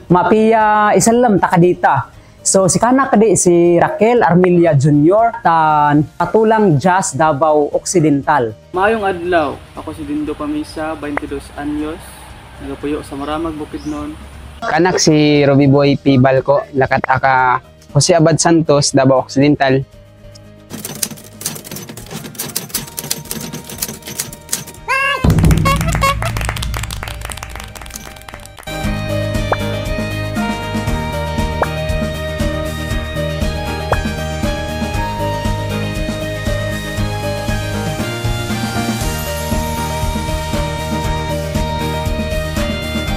Mapia isalam takadita. So si kana kadi si Raquel Armilia Jr. tan Patulang Jazz Davao Occidental. Maayong adlaw, ako si Dindo Pamisa, 22 anyos, nagapuyo sa Maramag Bukidnon. Kanak si Robbie Boy P. Balco, lakat aka Jose Abad Santos, Davao Occidental.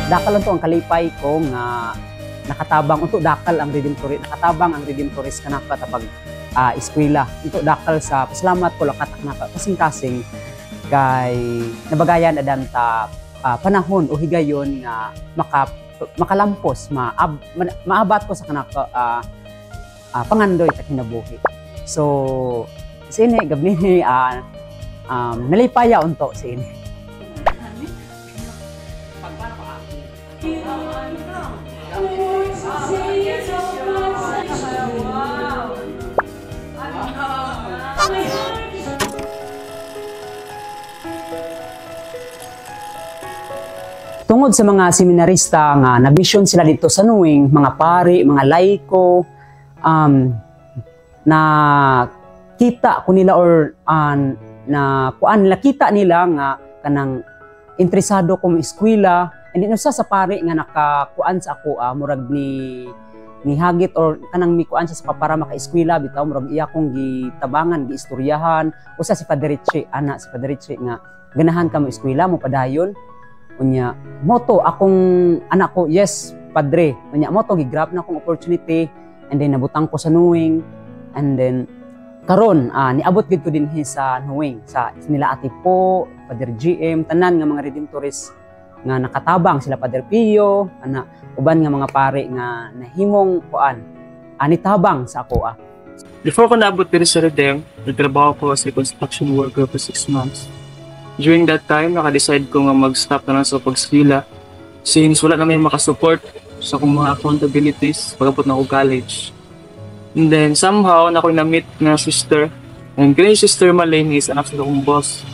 Dakal lang to ang kalipay ko nga nakatabang unto dakal ang Redemptoris, nakatabang ang Redemptoris kanaka tapag eskwela. Unto dakal sa pasalamat ko lakat kanaka kasing-kasing kay nabagayan adan ta panahon o higayon nga makalampos maabat ko sa kanaka pangandoy ta kinabuhi. So sini gabni nalipaya unto sini. Tungod sa mga seminarista nga nabisyon sila dito sa Nuwing, mga pari, mga laiko, na kita ko nila or na kuan nila kita nila nga kanang interesado ko mo eskwela, and then usa sa pari nga nakakuan sa ako murag ni hagit or kanang mikuan siya sa para maka-eskwela bitaw murag iya kong gitabangan giistoryahan usa si Padre Richie ana si Padre Richie nga ganahan ka mo eskwela mo padayon unya moto akong anak ko yes padre unya moto gigrab na akong opportunity and then nabutang ko sa Nuwing and then karon niabot gid ko dinhi sa Nuwing sa nila Ate Po Padre GM tanan nga mga Redemptoris nga nakatabang sila Padre Pio ana uban nga mga pare nga nahimong kuan anitabang sa ako Before ko naabot diri sa Redem, nagtrabaho ko as a construction worker for 6 months. During that time, naka-decide ko nga mag-stop na lang sa pag-eskwela since wala na may makasupport sa akong mga accountabilities pagkapot na ako college. And then somehow, na ako na-meet na sister. And kaya sister Malene is anak sa akong boss.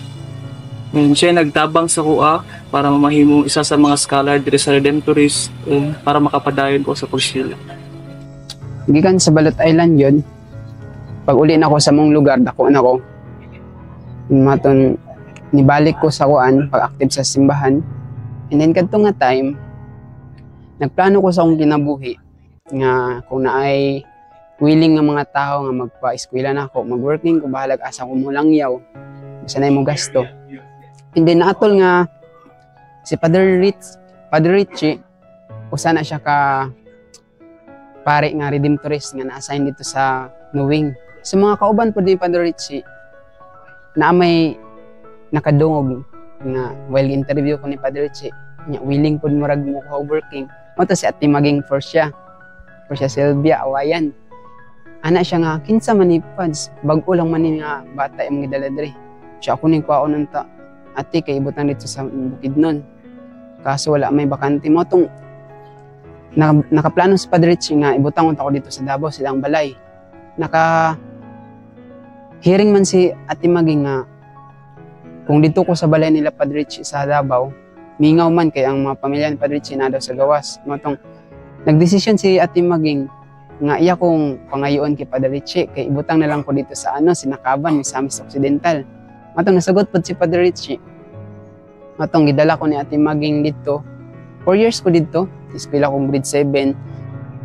And siya nagtabang sa kuha para mamahimong isa sa mga scholar diri sa Redemptoris para makapadayon ko sa pag-eskwela. Gikan sa Balot Island yun, pag uli na ako sa mong lugar, dako na ko. Maton, nibalik ko sa kuan, pag-active sa simbahan. And then kadto nga time, nagplano ko sa akong kinabuhi nga kung naay willing nga mga tao nga magpa-eskwela na ako, mag-working ko, bahalag asa ko mo langyaw, basta na mo gasto. And then naatol nga si Padre Richie, usa na siya ka pare nga Redemptorist nga na-assign dito sa Nuwing. Sa mga kauban po din Padre Richie, na may nakadungog nga while interview ko ni Padre Richie, willing po murag mo ko working. Mato si Ate Maging Portia Sylvia Awayan. Ana siya nga kinsa man ni Pads, bag-o lang man ni nga bata imong gidala diri. Siya ako ning kwaon nanta. Ate kay ibutan dito sa Bukidnon. Kaso wala may bakante mo tong nakaplano si Padre Richie nga ibutang unta ko dito sa Davao silang balay. Hearing man si Ate Maging nga kung dito ko sa balay nila Padre Richie sa Davao, mingaw man kay ang mga pamilya ni Padre Richie na daw sa gawas. Matong nagdesisyon si Ate Maging nga iya kong pangayoon kay Padre Richie kay ibutang na lang ko dito sa Sinakaban, Misamis Occidental. Matong nasagot pod si Padre Richie. Matong gidala ko ni Ate Maging dito. 4 years ko dito, eskwela kong grade 7.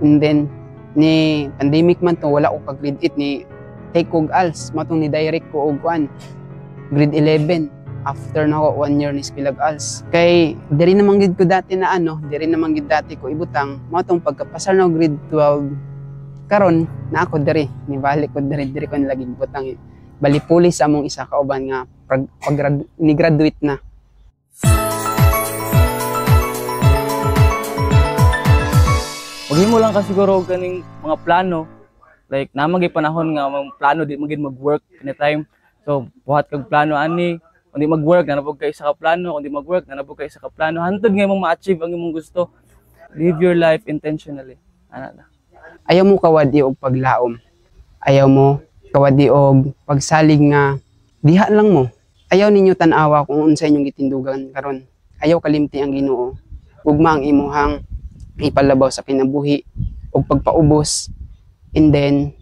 And then ni pandemic man to wala ko ka grade 8 ni take kog ALS. Matong ni direct ko og grade 11 after na ako 1 year ni Spilag ALS. Kay diri naman gid ko dati na diri naman gid dati ko ibutang mao tong pagkapasar na grade 12 karon na ako diri ni balik ko diri ko nilagi ibutang bali pulis among isa ka uban nga ni graduate na. Huwag mo lang kasi siguro kaning mga plano like namagay panahon nga mga plano di magid mag-work anytime. So, buhat kag plano ani, kung di mag-work, nanabog kayo sa kaplano, kung di mag-work, nanabog kayo sa kaplano. Hantod nga mong ma-achieve ang imong gusto. Live your life intentionally. Ana na. Ayaw mo kawadi og paglaom. Ayaw mo kawadi og pagsalig nga diha lang mo. Ayaw ninyo tan-awa kung unsa inyong gitindugan karon. Ayaw kalimti ang Ginoo. Ugma ang imuhang ipalabaw sa kinabuhi og pagpaubos, and then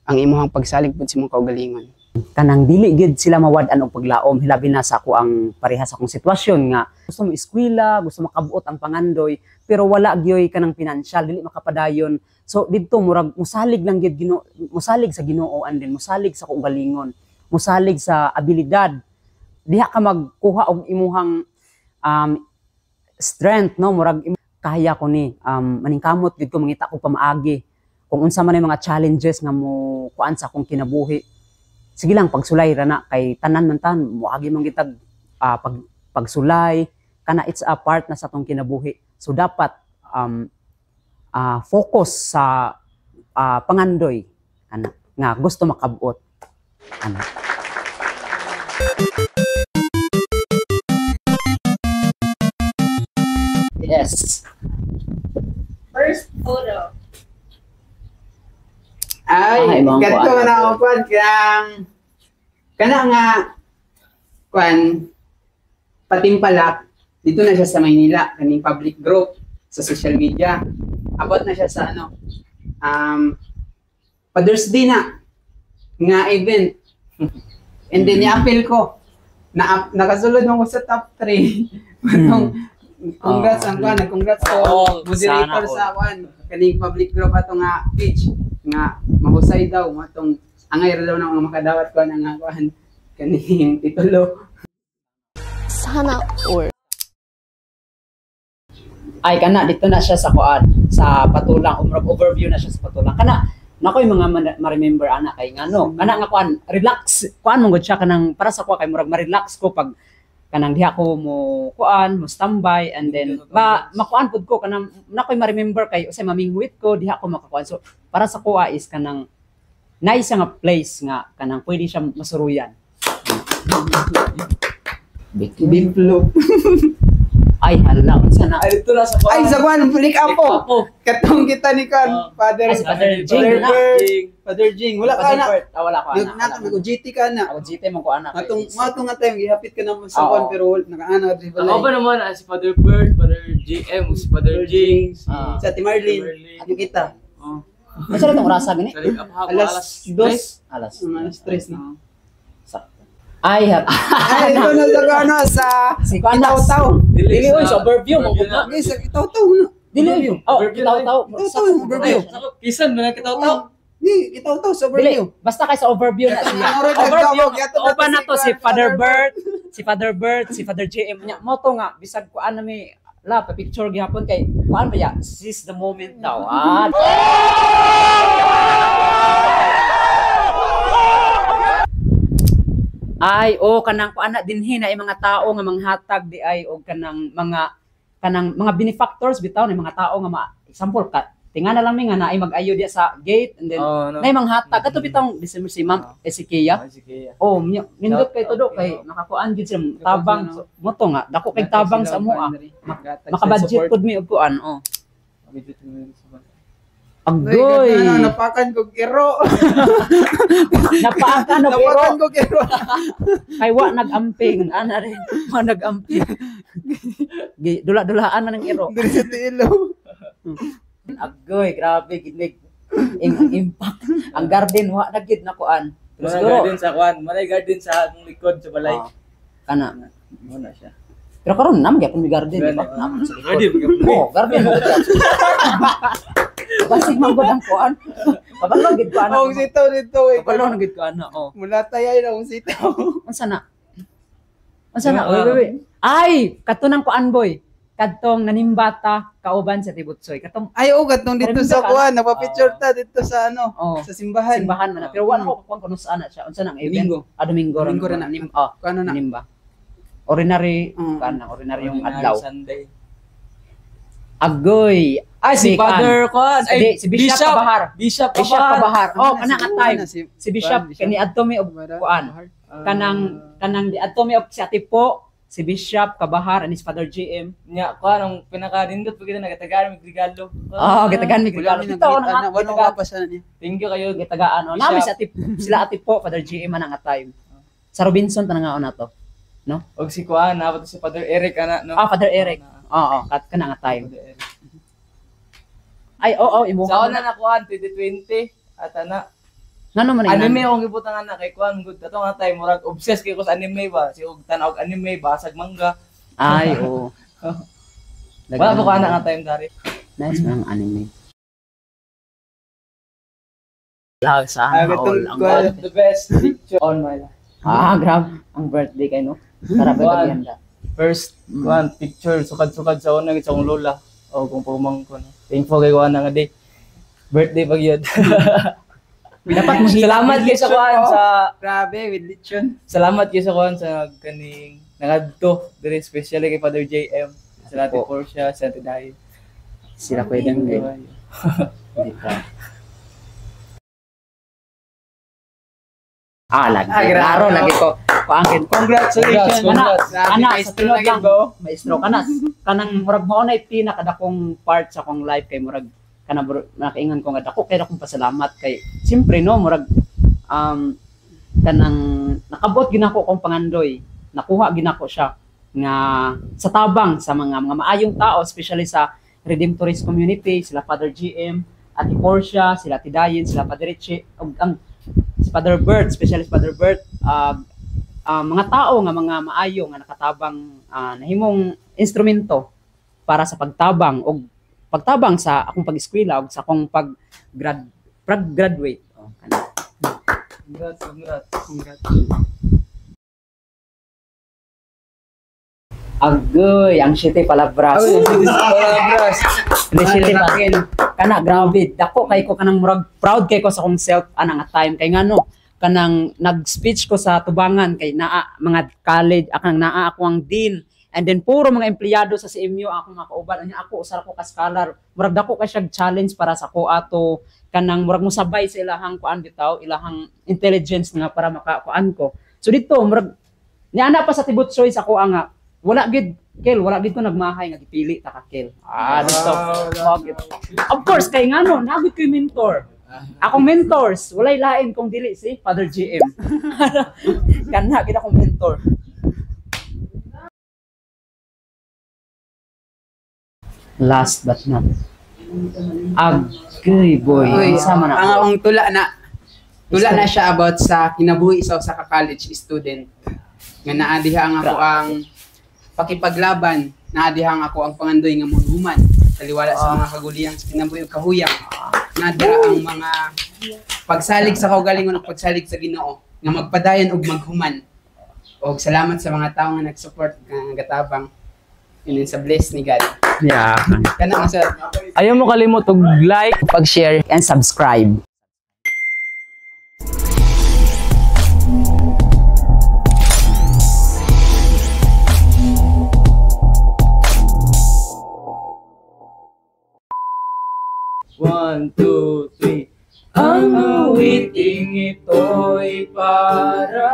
ang imuhang pagsalig pud sa imong kaugalingon. Kanang dili gid sila mawad-an og paglaom, hilabi na sa ako ang parehas akong sitwasyon nga gusto mo eskwela, gusto makabuot ang pangandoy, pero wala gyoy kanang financial, dili makapadayon. So didto murag musalig lang gid musalig sa Ginoo, and then musalig sa kaugalingon, musalig sa abilidad. Diha ka magkuha og imuhang strength, no, murag kaya ko ni maningkamot gid ko mangita ko pamaagi kung unsa man ang mga challenges nga mo kuan sa akong kinabuhi. Sige lang, pagsulay ra na kay tanan man tan moagi man gitag pagsulay kana, it's a part na sa atong kinabuhi. So dapat focus sa pangandoy kana nga gusto makabuot ana. Yes. First photo. Ay, mga kato kuan. na ako kwan kana nga kwan patimpalak dito na siya sa Maynila kaning public group sa social media. Abot na siya sa ano Father's Day na nga event. And then i-appeal ko na nakasulod mo ko sa top 3. Congrats ang kwan, congrats ko moderator sa kwan kaning public group ato nga page nga mahusay daw matong angay ra daw na mga makadawat ko nga kwan kaning titulo. Sana or. Ay kana dito na siya sa kuan sa patulang, overview na siya sa patulang kana. Nako yung mga ma-remember ana kay ngano kana nga kuan relax kuan mo gud siya kanang para sa kuan kay murag ma-relax ko pag kanang diha ko mo kuan mo standby, and then makuan pud ko kanang nakoy ma-remember kay usay mamingwit ko diha ko makakuan. So para sa kuha is kanang nice nga place nga kanang pwede siya masuruyan. Big flow. Ay hala unsa na Ay, ito na sa Ay sa kwan pulik apo. ako Katong kita ni kan Father Ay, si Father Jing Father na. Bert, Father Jing wala ka na. wala ko ana Nagnato ko GT ka na. ako GT man ko ana Matong nga tayo gihapit ka na sa kwan Oo. pero nakaana di Ako ba balay. naman si Father Bird, Father GM, si Father Jing, si Ah. Sa Timarlin. Timarlin. Ano kita? Oh. unsa ra tong orasa gani Salig up hapon, Alas 2. alas Mga stress na. sakto. Ay Ay ito na sa ano sa si kuan Itaw-taw. dili oy sa overview mo Overview gud na. Okay, sa Itaw-taw na. dili oh Overview taw-taw Itaw-taw yung overview. Kisan na kita-taw. Di, Itaw-taw sa Dili, overview. basta kay sa overview na siya. Alright, Overview, nagtawag, yato na open na to to si si Father Father Bert, si Father Bert, si Father JM nya. Mo to nga bisag kuan na mi la pa picture gihapon kay kuan ba ya? Seize the moment daw. Ah. Ay, kanang kuan na dinhi na mga tao nga manghatag di ay og kanang mga benefactors bitaw ni mga tao nga example ka tingana lang mi nga naay mag-ayo diya sa gate, and then Oh, no. nay manghatag kato bitong December si Ma'am Ezekia. Sige. Oh, nindot kay todo kay nakakuan gid sila tabang mo to nga dako kay tabang sa amoa. Maka-budget pud mi og kuan. Oh. Agoy. Napakan ko kiro. Napaaka no Napakan pero ko kiro. kay wa nag-amping ana rin. Wa nag-amping. Dula-dulaan man ng iro. Diri sa tilo. Agoy, grabe ginig. Impact. Ang garden wa na gid nakuan. Pero Malay siguro garden sa kwan, malay garden sa akong likod sa balay. kana. Muna siya. Pero karon nam gyapon mi garden, di ba? Nam sa likod. Garden, Oh, garden mo gid. Basig man gud ang kuan. Pabalong gid ko ana. Oh, sitaw dito eh. Pabalong gid ko ana. Oh. Mula tayay na kung sitaw. Unsa na? Unsa na? Wait. Ay, katunang kuan boy. Kadtong nanimbata kauban sa Tibutsoy. Katong Ay, oh, gatong dito sa Ka? kuwan. Napapicture ta dito sa ano. oh, Sa simbahan. simbahan man na. Pero wala ko kuan kuno saan na siya. Unsa nang event? Domingo. Domingo. Domingo rin na. Oh, Kano na? nimba. Ordinary, Mm. kana ordinary yung adlaw. Sunday. Agoy. Ay, si kuan. Father Kwan. Ay, si Bishop Kabahar. Bishop Bishop Kabahar. Oh, kana ka time. Si Si Bishop kani adto mi og kuan. Kanang di adto mi og si Ate Po, si Bishop Kabahar and his Father GM. Nya ko anong pinaka-nindot pag kita nagatagaan mig regalo. Gitagan mi regalo. Ito na wala ka pa sa niya. Thank you kayo. gitagaan. Nami sa atip sila atip po Father GM man nga time. Sa Robinson tanang na to. No? Og si Kuan na si Father Eric ana no. Father Eric. Oo, kat kana nga time. Ay, imo. Sa una na Kuan 2020 at ana Ngano man anime akong gibutangan na kay Kuan good ato nga time murag obsessed kay ko sa anime ba si og tan-og anime basag manga. Ay, oo. Wala ko ana nga time dari. Nice man ang anime. Lag sa all ang the best picture on my life. grab ang birthday kay no. Para ba ganda. First Kuan picture sukad-sukad sa una sa akong lola o kung pumang ko no. Thankful kay Kuan nga day. Birthday pag yun. Dapat mo salamat kay sa Kuan sa Grabe, with lechon. salamat kay sa Kuan sa kaning nangadto diri especially kay Father JM sa Ate Portia sa Ate Dayo. sila pwedeng di pa. Lagi. Klaro lagi ko. Paangkin. Congratulations. Ana sa tunod lang maestro kanang murag mao na pinakadakong part sa akong life kay murag nakaingan ko nga dako kay akong pasalamat kay siyempre no murag kanang nakabot ginako kong pangandoy nakuha ginako siya nga sa tabang sa mga maayong tao especially sa Redemptorist community sila Father GM Ate Portia sila Tidayin sila Father Richie ug ang si Father Bert especially si Father Bert mga tao nga mga maayo nga nakatabang nahimong instrumento para sa pagtabang o pagtabang sa akong pag-eskwela o sa akong pag-graduate. Congrats. Agoy, ang shite palabras. Palabras. Shite pa. Kana grabe, dako kay ko kanang murag proud kay ko sa akong self nga time kay ngano kanang nag-speech ko sa tubangan kay naa mga college akang naa ako ang dean. And then puro mga empleyado sa CMU ako makauban anya ako usara ko ka scholar murag dako ka siya challenge para sa ko ato kanang murag mo sabay sa ilahang kuan bitaw ilahang intelligence nga para makakuan ko so dito murag niana pa sa tibot choice ako nga wala gid ko nagmahay nga gipili ta ka kel dito of course kay ngano nagud koy mentor akong mentors walay lain kung dili si Father GM kana gid akong mentor. Last but not Agay boy. Sama na. Ang akong tula na siya about sa kinabuhi sa ka-college student. Nga naadihang ako ang pakipaglaban, naadihang ako ang pangandoy nga maghuman. Taliwala sa mga kaguliyang sa kinabuhi ug kahuyang. Nada ang mga pagsalig sa kaugalingon ug pagsalig sa Ginoo nga magpadayon ug maghuman. Og salamat sa mga tawo nga nag-support nga gatabang inin sa bless ni God. Yeah. Kana sa Ayaw mo kalimot og like, Pag-share and subscribe. One, two, three. Ang awiting ito'y para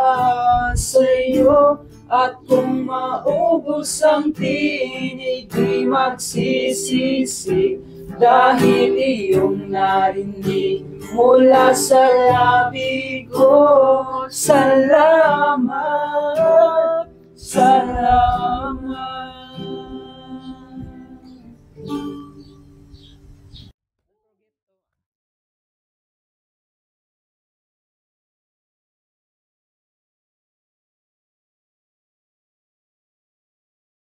sa'yo. At kung maubos ang tinig, di magsisisi dahil iyong narinig mula sa labi ko. Salamat.